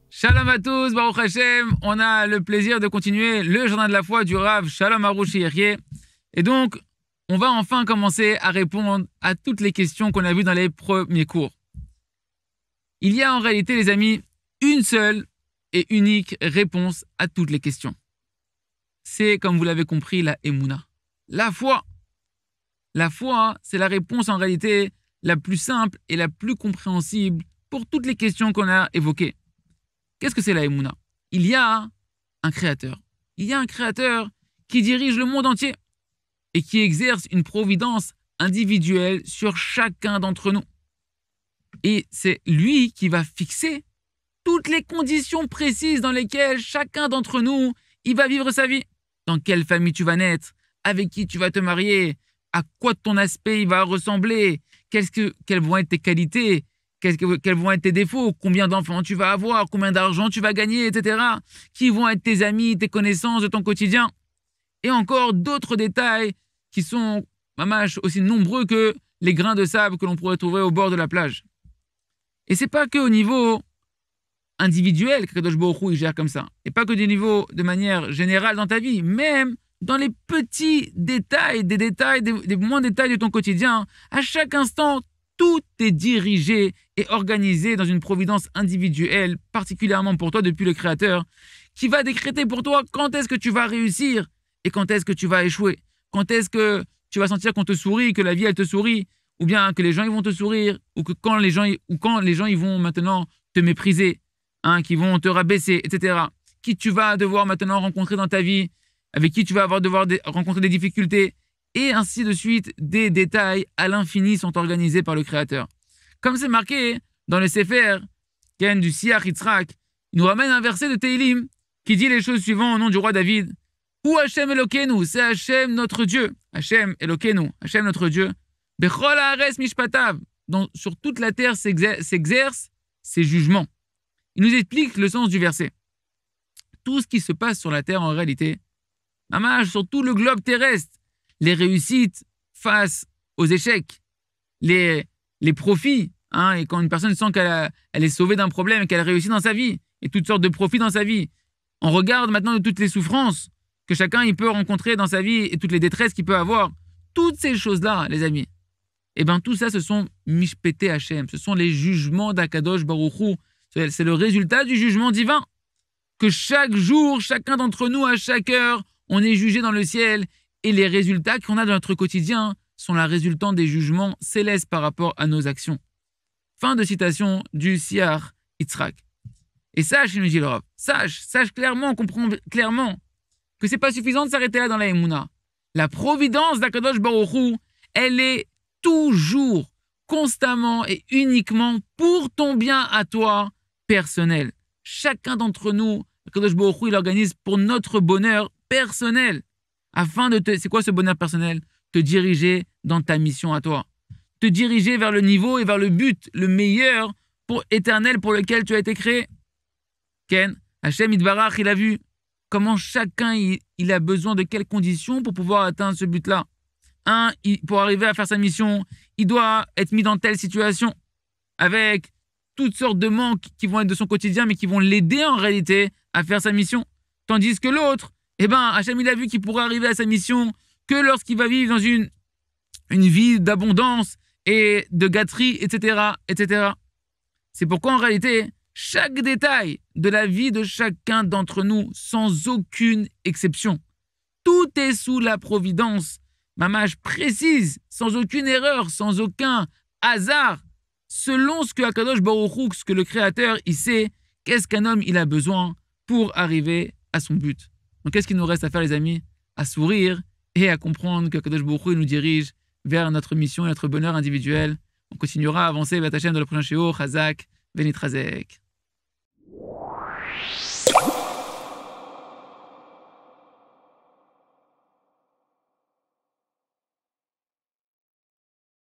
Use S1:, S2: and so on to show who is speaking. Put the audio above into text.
S1: Shalom à tous, Baruch Hashem. On a le plaisir de continuer le journal de la foi du Rav Shalom Arush Yehyeh. Et donc, on va enfin commencer à répondre à toutes les questions qu'on a vues dans les premiers cours. Il y a en réalité, les amis, une seule et unique réponse à toutes les questions. C'est, comme vous l'avez compris, la Emouna. La foi. La foi, c'est la réponse en réalité la plus simple et la plus compréhensible pour toutes les questions qu'on a évoquées. Qu'est-ce que c'est la Emouna? Il y a un créateur. Il y a un créateur qui dirige le monde entier et qui exerce une providence individuelle sur chacun d'entre nous. Et c'est lui qui va fixer toutes les conditions précises dans lesquelles chacun d'entre nous, il va vivre sa vie. Dans quelle famille tu vas naître, avec qui tu vas te marier, à quoi ton aspect il va ressembler, quelles vont être tes qualités, quels vont être tes défauts, combien d'enfants tu vas avoir, combien d'argent tu vas gagner, etc. Qui vont être tes amis, tes connaissances de ton quotidien. Et encore d'autres détails qui sont aussi nombreux que les grains de sable que l'on pourrait trouver au bord de la plage. Et c'est pas que au niveau individuel que Kadosh Baruch Hu il gère comme ça. Et pas que du niveau de manière générale dans ta vie, même dans les petits détails, des moindres détails de ton quotidien, à chaque instant, tout est dirigé et organisé dans une providence individuelle, particulièrement pour toi depuis le Créateur, qui va décréter pour toi quand est-ce que tu vas réussir et quand est-ce que tu vas échouer. Quand est-ce que tu vas sentir qu'on te sourit, que la vie elle te sourit, ou bien que les gens ils vont te sourire, ou que quand les gens ils vont maintenant te mépriser, qui vont te rabaisser, etc. Qui tu vas devoir maintenant rencontrer dans ta vie, avec qui tu vas devoir rencontrer des difficultés, et ainsi de suite, des détails à l'infini sont organisés par le Créateur. Comme c'est marqué dans le Sefer, du Siach Yitzhak, il nous ramène un verset de Tehillim qui dit les choses suivantes au nom du roi David. Ou Hashem Elokeinu, c'est Hashem notre Dieu. Hashem Elokeinu, Hashem notre Dieu. Bechol haaretz mishpatav, sur toute la terre s'exercent ses jugements. Il nous explique le sens du verset. Tout ce qui se passe sur la terre en réalité, sur tout le globe terrestre, les réussites face aux échecs, les profits, et quand une personne sent qu'elle est sauvée d'un problème et qu'elle réussit dans sa vie, et toutes sortes de profits dans sa vie, on regarde maintenant de toutes les souffrances que chacun il peut rencontrer dans sa vie et toutes les détresses qu'il peut avoir, toutes ces choses-là, les amis, et bien tout ça, ce sont Mishpete Hashem, ce sont les jugements d'Akadosh Baruch Hu, c'est le résultat du jugement divin, que chaque jour, chacun d'entre nous, à chaque heure, on est jugé dans le ciel, et les résultats qu'on a de notre quotidien sont la résultante des jugements célestes par rapport à nos actions. Fin de citation du Siach Yitzhak. Et sache, il nous dit le Rav, sache clairement, comprends clairement que c'est pas suffisant de s'arrêter là dans la Emouna. La providence d'Akadosh Baruch Hu, elle est toujours, constamment et uniquement pour ton bien à toi personnel. Chacun d'entre nous, Akadosh Baruch Hu, il organise pour notre bonheur personnel. Afin c'est quoi ce bonheur personnel? Te diriger dans ta mission à toi. Te diriger vers le niveau et vers le but, le meilleur éternel pour lequel tu as été créé. Ken, Hashem Yitbarach, il a vu comment chacun il a besoin de quelles conditions pour pouvoir atteindre ce but-là. Pour arriver à faire sa mission, il doit être mis dans telle situation, avec toutes sortes de manques qui vont être de son quotidien, mais qui vont l'aider en réalité à faire sa mission. Tandis que l'autre, Hashem il a vu qu'il pourra arriver à sa mission que lorsqu'il va vivre dans une vie d'abondance et de gâterie, etc., etc. C'est pourquoi en réalité, chaque détail de la vie de chacun d'entre nous, sans aucune exception, tout est sous la providence, précise, sans aucune erreur, sans aucun hasard, selon ce que Akadosh Baruch Hu, ce que le Créateur, il sait, qu'est-ce qu'un homme il a besoin pour arriver à son but. Donc, qu'est-ce qu'il nous reste à faire, les amis? À sourire et à comprendre que Kadosh Baruch Hu nous dirige vers notre mission et notre bonheur individuel. On continuera à avancer vers Hashem dans le prochain shiur. Chazak, Venit Chazek.